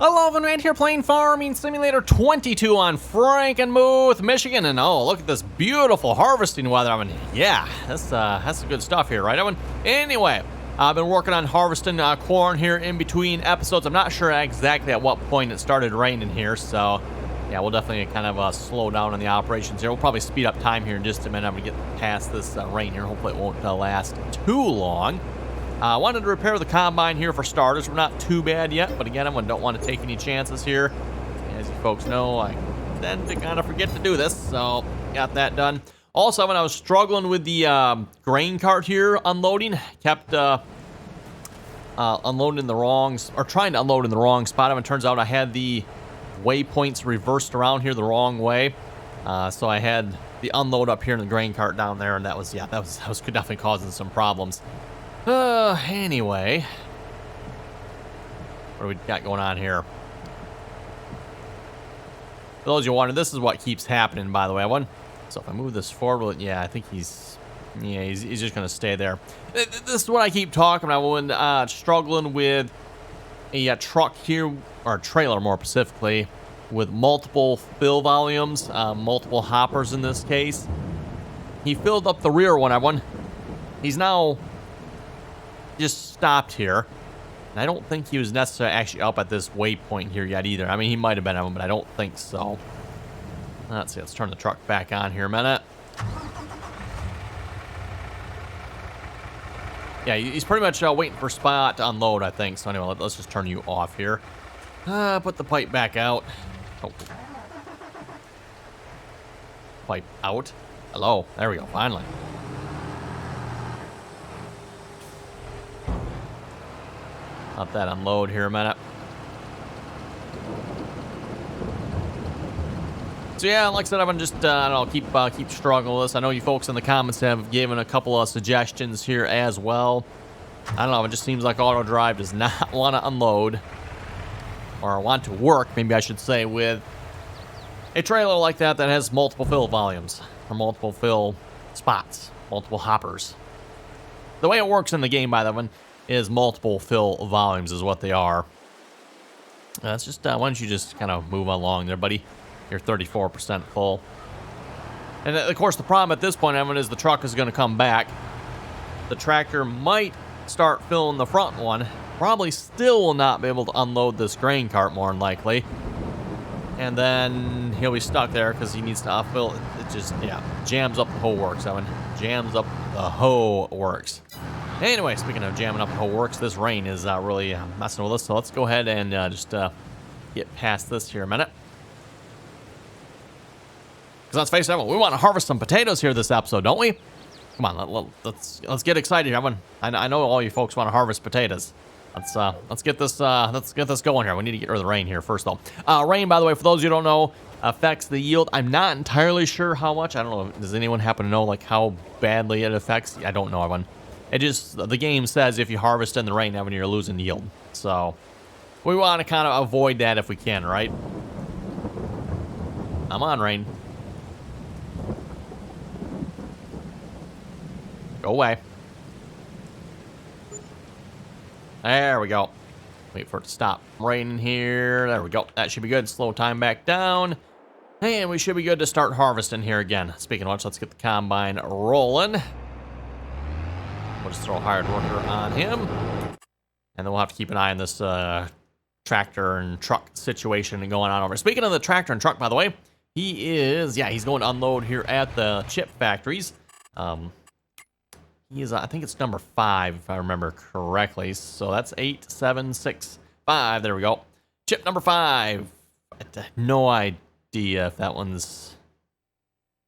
Hello, right here playing Farming Simulator 22 on Frankenmuth, Michigan, and oh, look at this beautiful harvesting weather. I mean, yeah, that's some good stuff here, right, Evan? Anyway, I've been working on harvesting corn here in between episodes. I'm not sure exactly at what point it started raining here, so yeah, we'll definitely kind of slow down on the operations here. We'll probably speed up time here in just a minute. I'm gonna get past this rain here. Hopefully it won't last too long. I wanted to repair the combine here for starters. We're not too bad yet, but again, I don't want to take any chances here. As you folks know, I tend to kind of forget to do this, so got that done. Also, when I was struggling with the grain cart here unloading, kept unloading the wrong, or trying to unload in the wrong spot. It turns out I had the waypoints reversed around here the wrong way, so I had the unload up here in the grain cart down there, and that was definitely causing some problems. Anyway, what do we got going on here? For those of you wondering, this is what keeps happening, by the way. So if I move this forward, yeah, I think he's just gonna stay there. This is what I keep talking about when struggling with a truck here, or a trailer more specifically, with multiple fill volumes, multiple hoppers in this case. He filled up the rear one. He's now just stopped here, and I don't think he was necessarily actually up at this waypoint here yet either. I mean, he might have been, but I don't think so. Let's see, let's turn the truck back on here a minute. Yeah, he's pretty much waiting for a spot to unload, I think. So anyway, let's just turn you off here. Put the pipe back out. Oh. Pipe out. Hello, there we go, finally. Let that unload here a minute. So yeah, like I said, I'm gonna just I don't know, keep struggling with this. I know you folks in the comments have given a couple of suggestions here as well. I don't know, it just seems like auto drive does not want to unload, or want to work, maybe I should say, with a trailer like that has multiple fill volumes, or multiple fill spots, multiple hoppers. The way it works in the game, by the way, is multiple fill volumes is what they are. That's just, why don't you just kind of move along there, buddy? You're 34% full. And of course, the problem at this point, Evan, is the truck is going to come back. The tractor might start filling the front one. Probably still will not be able to unload this grain cart, more than likely. And then he'll be stuck there because he needs to upfill. It just, yeah, jams up the whole works, Evan. Jams up the whole works. Anyway, speaking of jamming up the whole works, this rain is really messing with us. So let's go ahead and just get past this here a minute. Because let's face it, we want to harvest some potatoes here this episode, don't we? Come on, let's get excited here, everyone. I know all you folks want to harvest potatoes. Let's get this going here. We need to get rid of the rain here first, though. Rain, by the way, for those of you who don't know, affects the yield. I'm not entirely sure how much. I don't know. Does anyone happen to know like how badly it affects? I don't know, everyone. It just, the game says if you harvest in the rain, Evan, you're losing yield. So we want to kind of avoid that if we can, right? I'm on, rain. Go away. There we go. Wait for it to stop raining here. There we go. That should be good. Slow time back down. And we should be good to start harvesting here again. Speaking of which, let's get the combine rolling. We'll just throw a hired worker on him. And then we'll have to keep an eye on this tractor and truck situation going on over. Speaking of the tractor and truck, by the way, he's going to unload here at the chip factories. He is, I think it's number 5, if I remember correctly. So that's 8765. There we go. Chip number 5. I have no idea if that one's...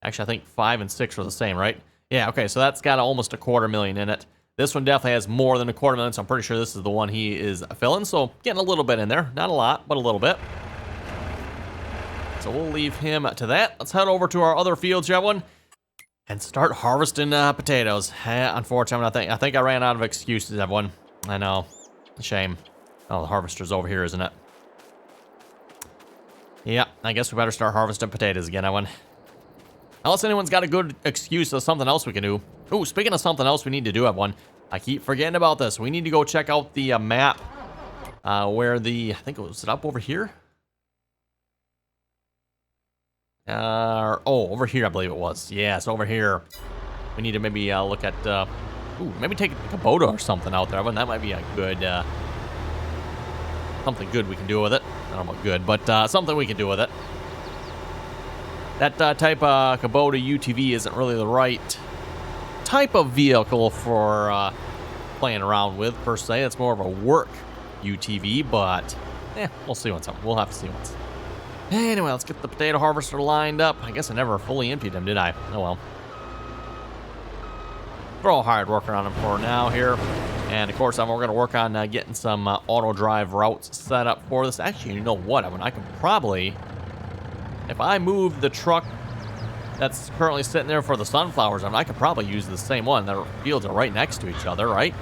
Actually, I think 5 and 6 are the same, right? Yeah, okay, so that's got almost $250,000 in it. This one definitely has more than $250,000, so I'm pretty sure this is the one he is filling. So getting a little bit in there. Not a lot, but a little bit. So we'll leave him to that. Let's head over to our other fields, everyone, and start harvesting potatoes. Unfortunately, I think I ran out of excuses, everyone. I know. Shame. Oh, the harvester's over here, isn't it? Yeah, I guess we better start harvesting potatoes again, everyone. Unless anyone's got a good excuse of something else we can do. Ooh, speaking of something else we need to do, everyone. I keep forgetting about this. We need to go check out the map where I think it was up over here? Over here I believe it was. Yeah, so over here. We need to maybe look at, maybe take a Kubota or something out there. That might be a good, something good we can do with it. I don't know about good, but something we can do with it. That type of Kubota UTV isn't really the right type of vehicle for playing around with, per se. It's more of a work UTV, but we'll see what's up. We'll have to see what's. Anyway, let's get the potato harvester lined up. I guess I never fully emptied him, did I? Oh well. We're all hard working on him for now here. And of course, we're going to work on getting some auto drive routes set up for this. Actually, you know what? I can probably, if I move the truck that's currently sitting there for the sunflowers, I could probably use the same one. The fields are right next to each other, right?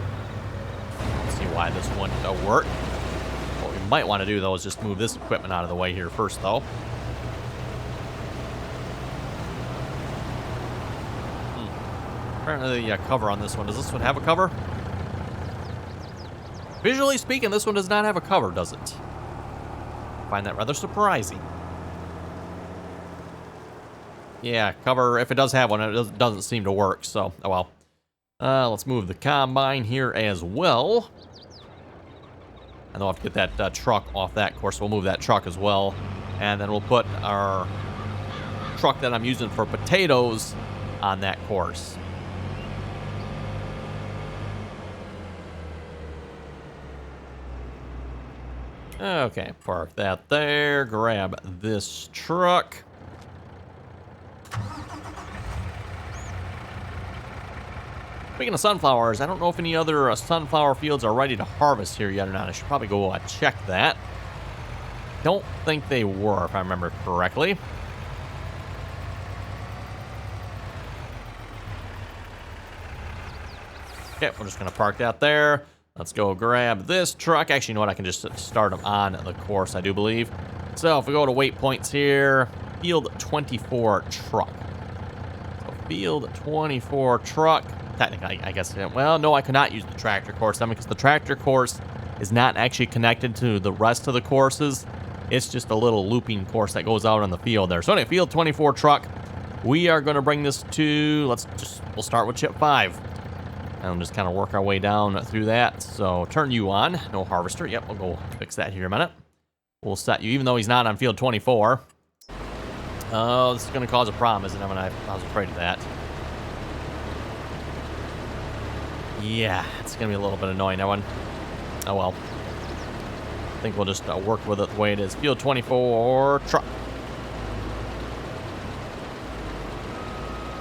Let's see why this one don't work. What we might want to do, though, is just move this equipment out of the way here first, though. Apparently the cover on this one. Does this one have a cover? Visually speaking, this one does not have a cover, does it? I find that rather surprising. Yeah, cover, if it does have one, it doesn't seem to work, so, oh well. Let's move the combine here as well. And then we'll have to get that truck off that course. We'll move that truck as well. And then we'll put our truck that I'm using for potatoes on that course. Okay, park that there, grab this truck. Speaking of sunflowers, I don't know if any other sunflower fields are ready to harvest here yet or not. I should probably go check that. Don't think they were, if I remember correctly. Okay, we're just going to park that there. Let's go grab this truck. Actually, you know what? I can just start them on the course, I do believe. So if we go to waypoints here, field 24 truck. So field 24 truck. Technically, I guess, well, no, I could not use the tractor course then because the tractor course is not actually connected to the rest of the courses. It's just a little looping course that goes out on the field there. So anyway, field 24 truck. We are going to bring this to, we'll start with chip 5. And just kind of work our way down through that. So turn you on. No harvester. Yep, we'll go fix that here in a minute. We'll set you, even though he's not on field 24. Oh, this is going to cause a problem, isn't it? I was afraid of that. Yeah, it's going to be a little bit annoying, that one. Oh, well. I think we'll just work with it the way it is. Field 24 truck.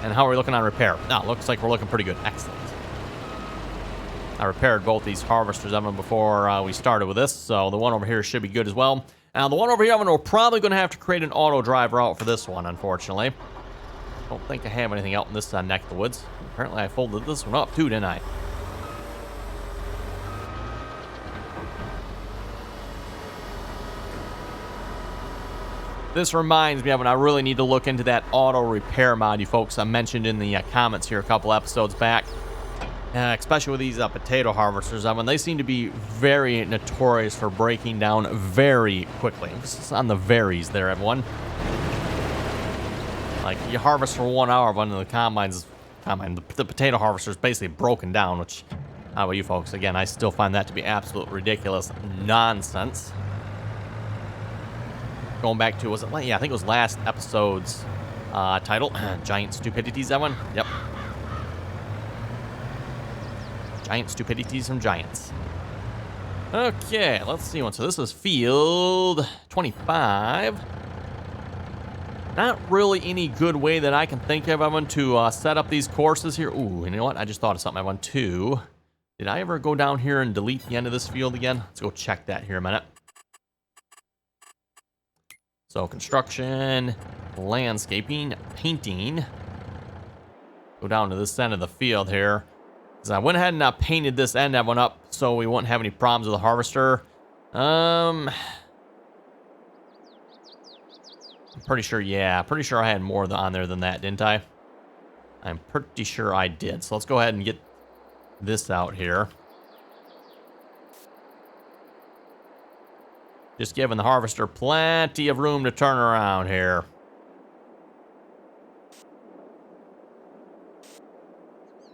And how are we looking on repair? Oh, looks like we're looking pretty good. Excellent. I repaired both these harvesters of them before we started with this, so the one over here should be good as well. Now, the one over here, we're probably going to have to create an auto drive route for this one, unfortunately. Don't think I have anything out in this neck of the woods. Apparently, I folded this one up too, didn't I? This reminds me of when I really need to look into that auto repair mod you folks mentioned in the comments here a couple episodes back. Especially with these potato harvesters, they seem to be very notorious for breaking down very quickly. Emphasis on the varies there, everyone. Like, you harvest for 1 hour, one of the the potato harvester is basically broken down, which, how about you folks? Again, I still find that to be absolute ridiculous nonsense. Going back to, I think it was last episode's title, Giant Stupidities, that one? Yep. Giant Stupidities from Giants. Okay, let's see one. So this is field 25. Not really any good way that I can think of, Evan, to set up these courses here. Ooh, you know what? I just thought of something, Evan, too. Did I ever go down here and delete the end of this field again? Let's go check that here a minute. So construction, landscaping, painting. Go down to this end of the field here. So I went ahead and painted this end that one up so we wouldn't have any problems with the harvester. I'm pretty sure, yeah. Pretty sure I had more on there than that, didn't I? I'm pretty sure I did. So let's go ahead and get this out here. Just giving the harvester plenty of room to turn around here.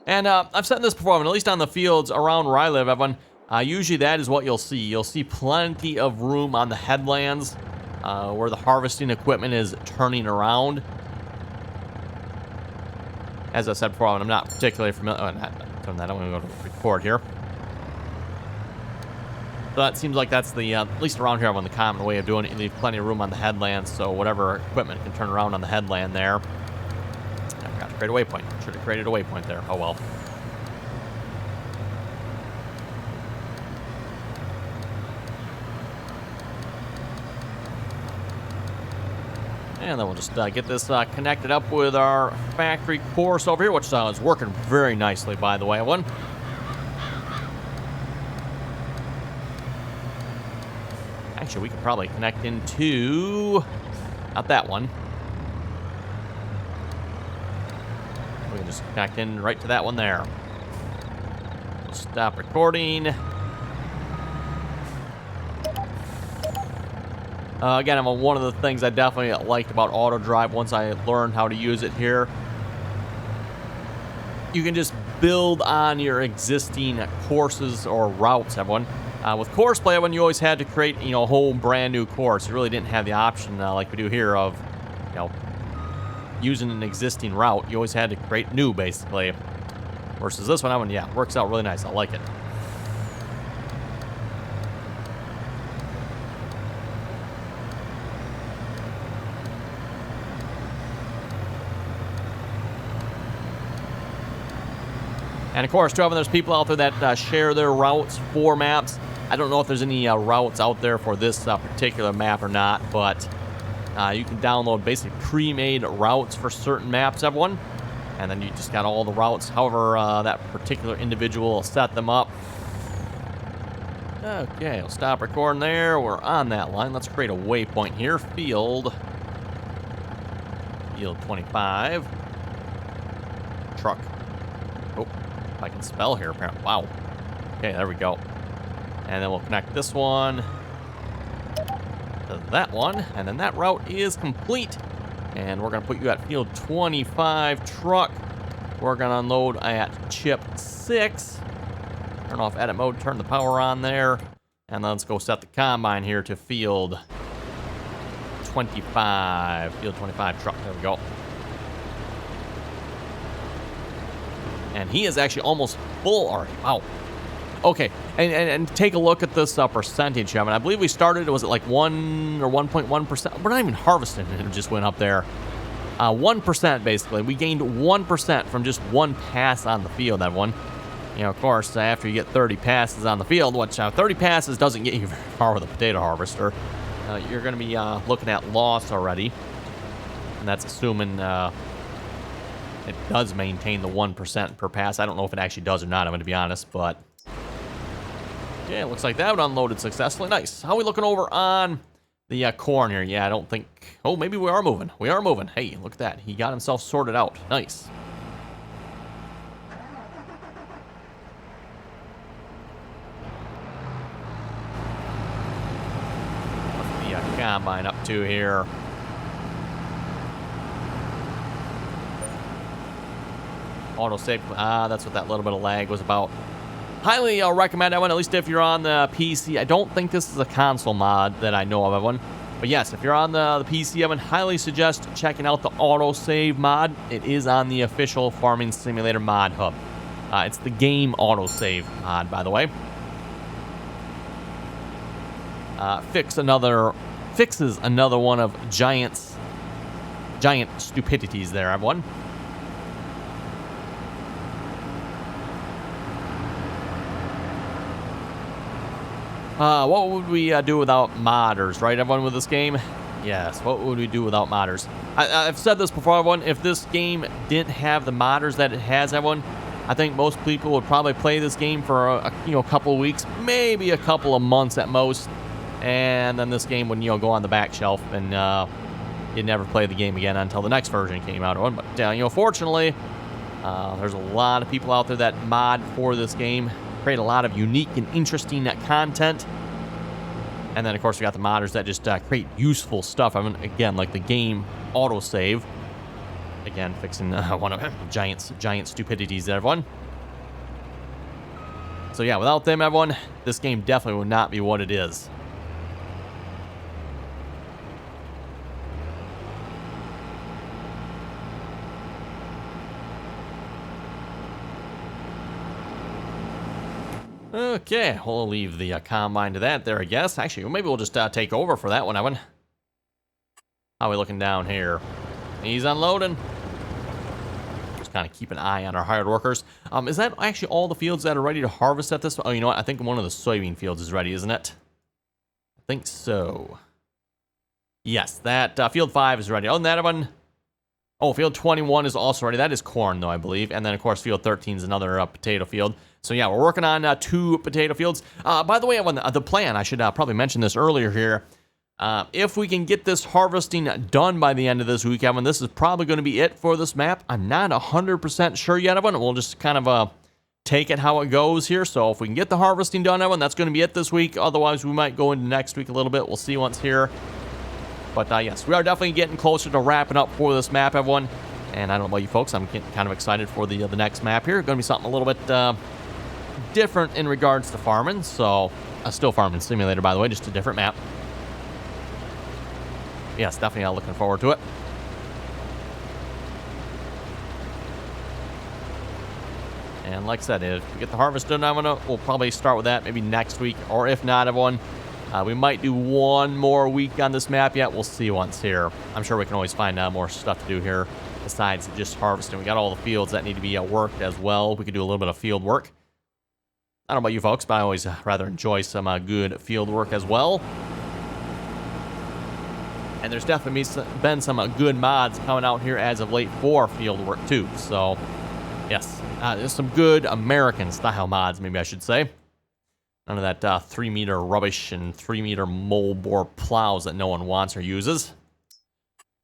And I've said this before, at least on the fields around where I live, everyone, usually that is what you'll see. You'll see plenty of room on the headlands where the harvesting equipment is turning around. As I said before, I'm not particularly familiar. Oh, turn that. I'm going to go to record here. So that seems like that's the, at least around here, the common way of doing it. You leave plenty of room on the headlands, so whatever equipment can turn around on the headland there. I forgot to create a waypoint. Should have created a waypoint there. Oh well. And then we'll just get this connected up with our factory course over here, which is working very nicely, by the way. Actually, we could probably connect into... not that one. We can just connect in right to that one there. We'll stop recording. Again, one of the things I definitely liked about auto drive once I learned how to use it here, you can just build on your existing courses or routes, everyone. With course play, when you always had to create, a whole brand new course, you really didn't have the option like we do here of, using an existing route. You always had to create new, basically. Versus this one, yeah, works out really nice. I like it. And of course, too, there's people out there that share their routes for maps. I don't know if there's any routes out there for this particular map or not, but you can download basically pre-made routes for certain maps, everyone. And then you just got all the routes, however that particular individual will set them up. Okay, we'll stop recording there. We're on that line. Let's create a waypoint here. Field 25. Truck. Oh. If I can spell here, apparently. Wow. Okay, there we go. And then we'll connect this one to that one. And then that route is complete. And we're going to put you at field 25 truck. We're going to unload at chip 6. Turn off edit mode, turn the power on there. And then let's go set the combine here to field 25. Field 25 truck. There we go. And he is actually almost full already. Wow. Okay, and take a look at this percentage. I believe we started, was it like 1 or 1.1%? We're not even harvesting it. It just went up there. 1% basically. We gained 1% from just one pass on the field, that one. Of course, after you get 30 passes on the field, which 30 passes doesn't get you very far with a potato harvester, you're going to be looking at loss already. And that's assuming... it does maintain the 1% per pass. I don't know if it actually does or not, I'm going to be honest, but... yeah, it looks like that unloaded successfully. Nice. How are we looking over on the corn here? Yeah, I don't think... oh, maybe we are moving. We are moving. Hey, look at that. He got himself sorted out. Nice. What's the combine up to here? Autosave. That's what that little bit of lag was about. Highly recommend that one, at least if you're on the PC. I don't think this is a console mod that I know of, everyone. But yes, if you're on the PC, I would highly suggest checking out the autosave mod. It is on the official Farming Simulator mod hub. It's the game autosave mod, by the way. Fixes another one of giant stupidities there, everyone. What would we do without modders, right, everyone, with this game? Yes, what would we do without modders? I've said this before, everyone. If this game didn't have the modders that it has, everyone, I think most people would probably play this game for a couple of weeks, maybe a couple of months at most, and then this game would go on the back shelf, and you'd never play the game again until the next version came out. But fortunately, there's a lot of people out there that mod for this game. Create a lot of unique and interesting content. And then, of course, we got the modders that just create useful stuff. I mean, again, like the game autosave. Again, fixing one of giant stupidities there, everyone. So, yeah, without them, everyone, this game definitely would not be what it is. Okay, we'll leave the combine to that there, I guess. Actually, maybe we'll just take over for that one, Evan. How are we looking down here? He's unloading. Just kind of keep an eye on our hired workers. Is that actually all the fields that are ready to harvest at this? Oh, you know what? I think one of the soybean fields is ready, isn't it? I think so. Yes, that field 5 is ready. Oh, and that one. Oh, field 21 is also ready. That is corn, though, I believe. And then, of course, field 13 is another potato field. So, yeah, we're working on 2 potato fields. By the way, the plan, I should probably mention this earlier here. If we can get this harvesting done by the end of this week, Evan, this is probably going to be it for this map. I'm not 100% sure yet, Evan. We'll just kind of take it how it goes here. So, if we can get the harvesting done, Evan, that's going to be it this week. Otherwise, we might go into next week a little bit. We'll see once here. But, yes, we are definitely getting closer to wrapping up for this map, everyone. And I don't know about you folks. I'm getting kind of excited for the next map here. Going to be something a little bit different in regards to farming. So, a still farming simulator, by the way, just a different map. Yes, definitely looking forward to it. And like I said, if we get the harvest done, we'll probably start with that maybe next week. Or if not, everyone, we might do one more week on this map yet. We'll see once here. I'm sure we can always find more stuff to do here besides just harvesting. We got all the fields that need to be worked as well. We could do a little bit of field work. I don't know about you folks, but I always rather enjoy some good field work as well. And there's definitely been some good mods coming out here as of late for field work too. So, yes, there's some good American-style mods, maybe I should say. None of that 3-meter rubbish and 3-meter mold bore plows that no one wants or uses.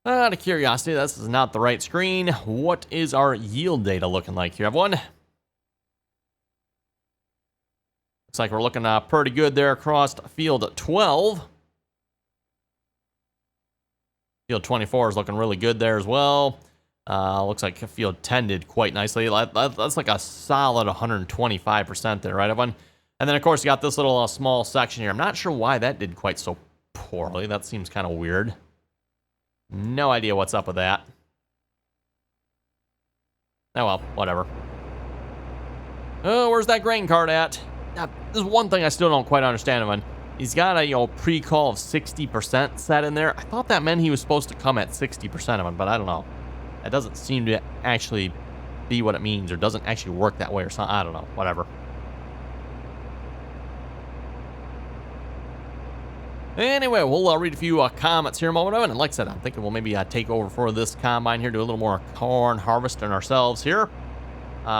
Out of curiosity, this is not the right screen. What is our yield data looking like here, everyone? Looks like we're looking pretty good there across field 12. Field 24 is looking really good there as well. Looks like field 10 did quite nicely. That's like a solid 125% there, right, everyone? And then, of course, you got this little small section here. I'm not sure why that did quite so poorly. That seems kind of weird. No idea what's up with that. Oh, well, whatever. Oh, where's that grain cart at? There's one thing I still don't quite understand, man. He's got a, pre-call of 60% set in there. I thought that meant he was supposed to come at 60% of them, but I don't know. That doesn't seem to actually be what it means, or doesn't actually work that way or something. I don't know. Whatever. Anyway, we'll read a few comments here a moment of it. And like I said, I'm thinking we'll maybe take over for this combine here, do a little more corn harvesting ourselves here.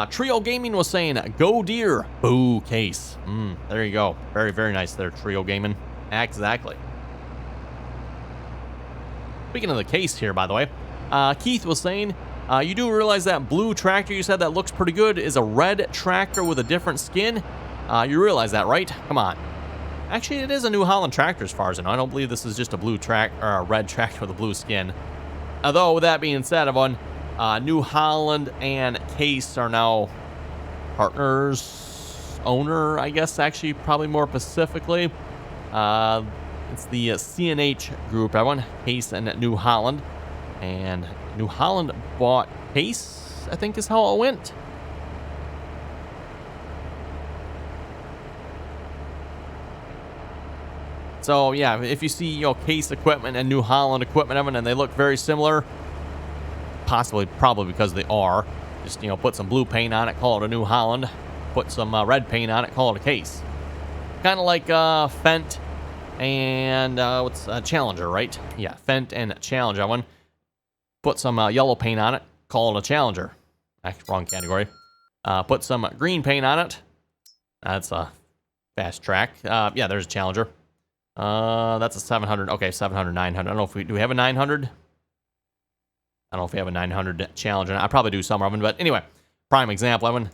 Trio Gaming was saying, go deer, boo case. There you go. Very, very nice there, Trio Gaming. Exactly. Speaking of the case here, by the way, Keith was saying, you do realize that blue tractor you said that looks pretty good is a red tractor with a different skin? You realize that, right? Come on. Actually, it is a New Holland tractor as far as I know. I don't believe this is just a blue or a red tractor with a blue skin. Although, with that being said, everyone, New Holland and Case are now partners, owner, I guess, actually, probably more specifically. It's the CNH group, everyone, Case and New Holland. And New Holland bought Case, I think is how it went. So, yeah, if you see, Case equipment and New Holland equipment, Evan, and they look very similar, probably because they are. Just, put some blue paint on it, call it a New Holland. Put some red paint on it, call it a Case. Kind of like Fendt and what's Challenger, right? Yeah, Fendt and Challenger one. Put some yellow paint on it, call it a Challenger. Actually, wrong category. Put some green paint on it. That's a fast track. Yeah, there's a Challenger. That's a 700. Okay, 700, 900. I don't know if do we have a 900? I don't know if we have a 900 Challenger. I probably do some of them, but anyway, prime example, Evan.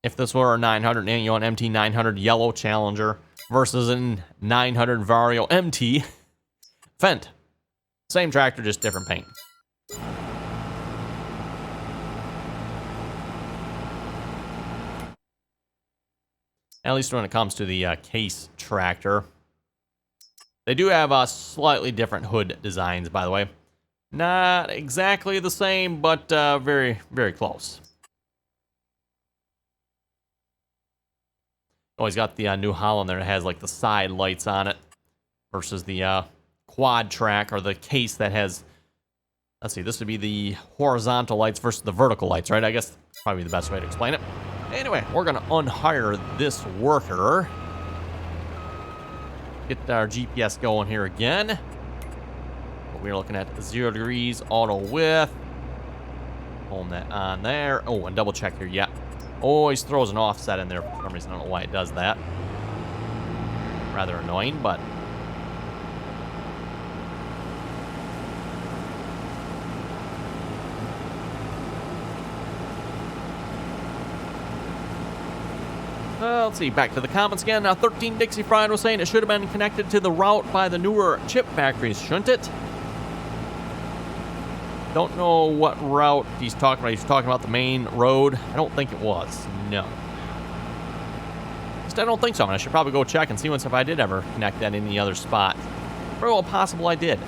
If this were a 900, an MT900 yellow Challenger, versus an 900 Vario MT Fendt. Same tractor, just different paint. At least when it comes to the case tractor. They do have slightly different hood designs, by the way. Not exactly the same, but very, very close. Always got the New Holland there that has like the side lights on it versus the quad track or the case that has, let's see, this would be the horizontal lights versus the vertical lights, right? I guess that's probably the best way to explain it. Anyway, we're going to unhire this worker. Get our GPS going here again. We're looking at 0 degrees, auto width. Hold that on there. Oh, and double check here. Yeah. Always throws an offset in there for some reason. I don't know why it does that. Rather annoying, but... let's see, back to the comments again. Now, 13 Dixie Fried was saying it should have been connected to the route by the newer chip factories, shouldn't it? Don't know what route he's talking about. He's talking about the main road. I don't think it was. No. Just I don't think so. I should probably go check and see once if I did ever connect that in the other spot. Very well possible I did.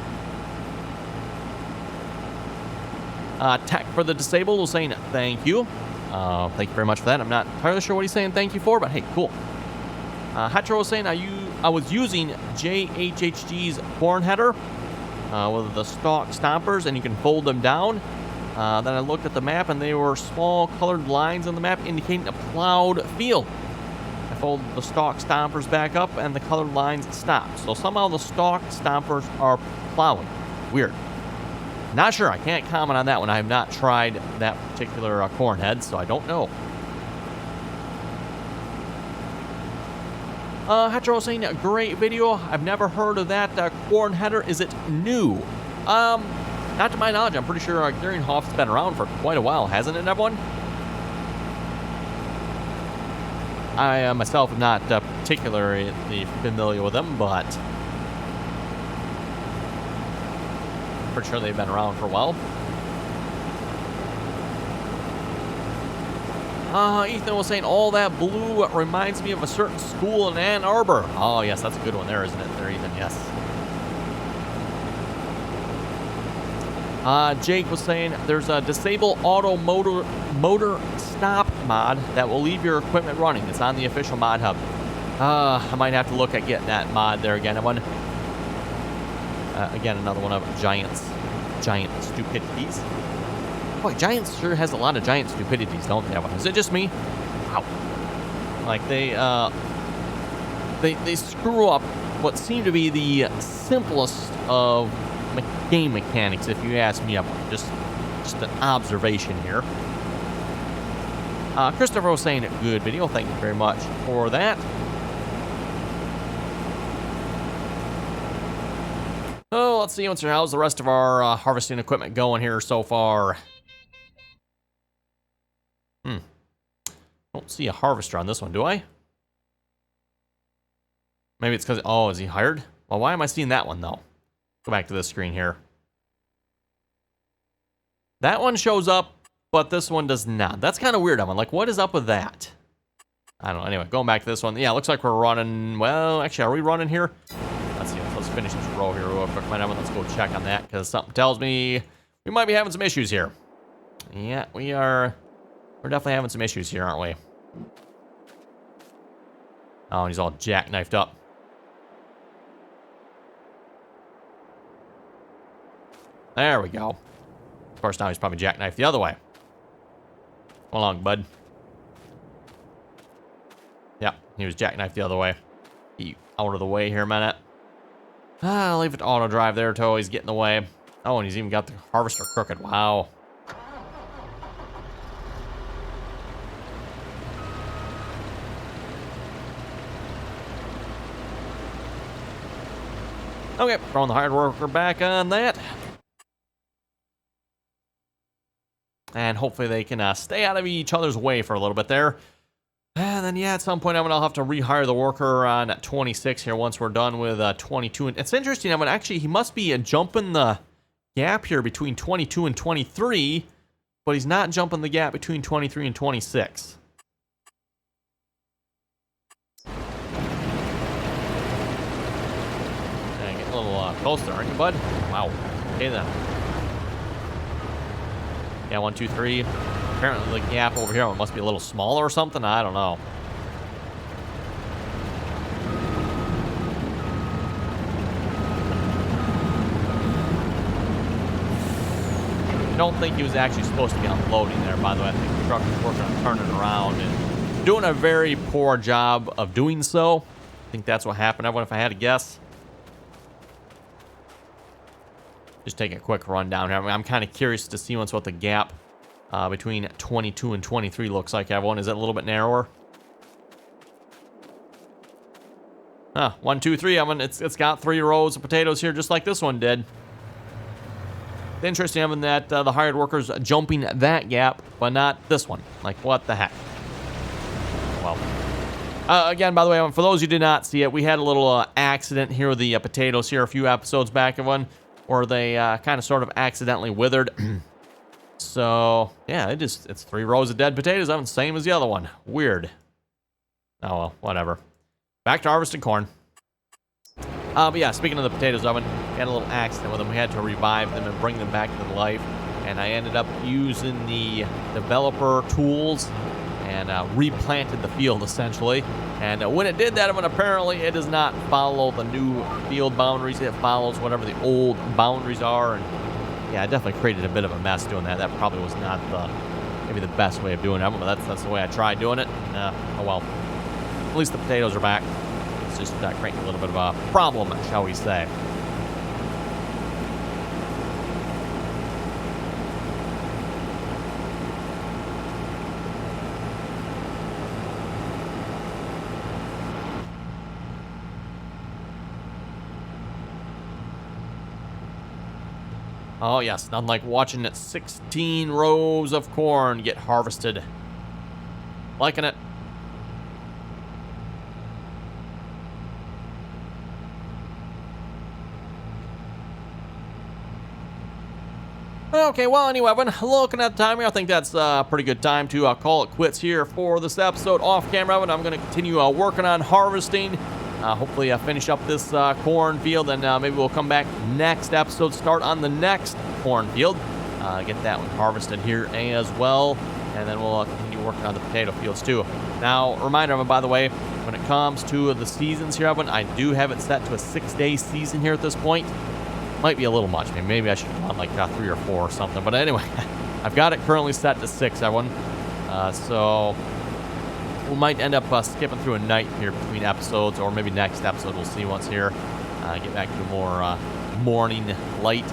Tech for the Disabled was saying thank you. Thank you very much for that. I'm not entirely sure what he's saying thank you for, but hey, cool. Hetro was saying I was using JHHG's corn header with the stalk stompers, and you can fold them down. Then I looked at the map, and they were small colored lines on the map indicating a plowed field. I folded the stalk stompers back up, and the colored lines stopped. So somehow the stalk stompers are plowing. Weird. Not sure. I can't comment on that one. I have not tried that particular corn head, so I don't know. Hetro saying, great video. I've never heard of that corn header. Is it new? Not to my knowledge. I'm pretty sure Geringhoff's been around for quite a while, hasn't it, everyone? I myself am not particularly familiar with them, but pretty sure they've been around for a while. Ethan was saying, all that blue reminds me of a certain school in Ann Arbor. Oh, yes, that's a good one there, isn't it? There, Ethan, yes. Jake was saying, there's a disable auto motor stop mod that will leave your equipment running. It's on the official mod hub. I might have to look at getting that mod there again. Again, another one of giant stupidities. Boy, Giants sure has a lot of giant stupidities, don't they? Is it just me? Wow. Like, they screw up what seem to be the simplest of game mechanics, if you ask me. Just an observation here. Christopher was saying, good video. Thank you very much for that. Oh, let's see. How's the rest of our harvesting equipment going here so far? Don't see a harvester on this one, do I? Maybe it's because... Oh, is he hired? Well, why am I seeing that one, though? Go back to this screen here. That one shows up, but this one does not. That's kind of weird. I'm like, what is up with that? I don't know. Anyway, going back to this one. Yeah, looks like we're running... Well, actually, are we running here? Let's see. Let's finish this row here real quick. Let's go check on that, because something tells me we might be having some issues here. Yeah, we are... We're definitely having some issues here, aren't we? Oh, and he's all jackknifed up. There we go. Of course, now he's probably jackknifed the other way. Come along, bud. Yeah, he was jackknifed the other way. Get out of the way here a minute. I'll leave it to auto drive there till he's getting in the way. Oh, and he's even got the harvester crooked. Wow. Okay, throwing the hard worker back on that. And hopefully they can stay out of each other's way for a little bit there. And then, yeah, at some point, I'll have to rehire the worker on 26 here once we're done with 22. And it's interesting, actually, he must be jumping the gap here between 22 and 23, but he's not jumping the gap between 23 and 26. Getting a little closer, aren't you, bud? Wow. Okay, then. Yeah, 1, 2, 3. Apparently the gap over here must be a little smaller or something. I don't know. I don't think he was actually supposed to be unloading there, by the way. I think the truck was working on turning around and doing a very poor job of doing so. I think that's what happened. Everyone, if I had to guess. Just take a quick run down here. I'm kind of curious to see what the gap between 22 and 23 looks like, everyone. Is it a little bit narrower? 1, 2, 3. It's got 3 rows of potatoes here, just like this one did. It's interesting having that the hired workers jumping that gap, but not this one. Like, what the heck? Well, again, by the way, for those who did not see it, we had a little accident here with the potatoes here a few episodes back, everyone, where they kind of sort of accidentally withered. So, yeah, it's 3 rows of dead potatoes. I'm the same as the other one. Weird. Oh, well, whatever. Back to harvesting corn. But yeah, speaking of the potatoes oven, we had a little accident with them. We had to revive them and bring them back to life. And I ended up using the developer tools and replanted the field, essentially. And when it did that, apparently it does not follow the new field boundaries. It follows whatever the old boundaries are. And yeah, I definitely created a bit of a mess doing that. That probably was not maybe the best way of doing it, but that's the way I tried doing it. Oh well. At least the potatoes are back. It's just creating a little bit of a problem, shall we say. Oh, yes, nothing like watching 16 rows of corn get harvested. Liking it. Okay, well, anyway, Evan, looking at the time here, I think that's a pretty good time to call it quits here for this episode. Off camera, Evan, I'm going to continue working on harvesting. Hopefully finish up this cornfield, and maybe we'll come back next episode, start on the next cornfield, get that one harvested here as well, and then we'll continue working on the potato fields too. Now, reminder, by the way, when it comes to the seasons here, Evan, I do have it set to a 6-day season here at this point. Might be a little much. Maybe I should want like 3 or 4 or something, but anyway, I've got it currently set to 6, everyone. So we might end up skipping through a night here between episodes, or maybe next episode we'll see once here. Get back to more morning light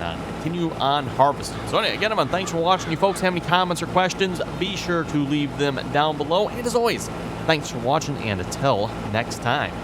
and continue on harvesting. So anyway, again, everyone, thanks for watching. You folks have any comments or questions, be sure to leave them down below. And as always, thanks for watching, and until next time.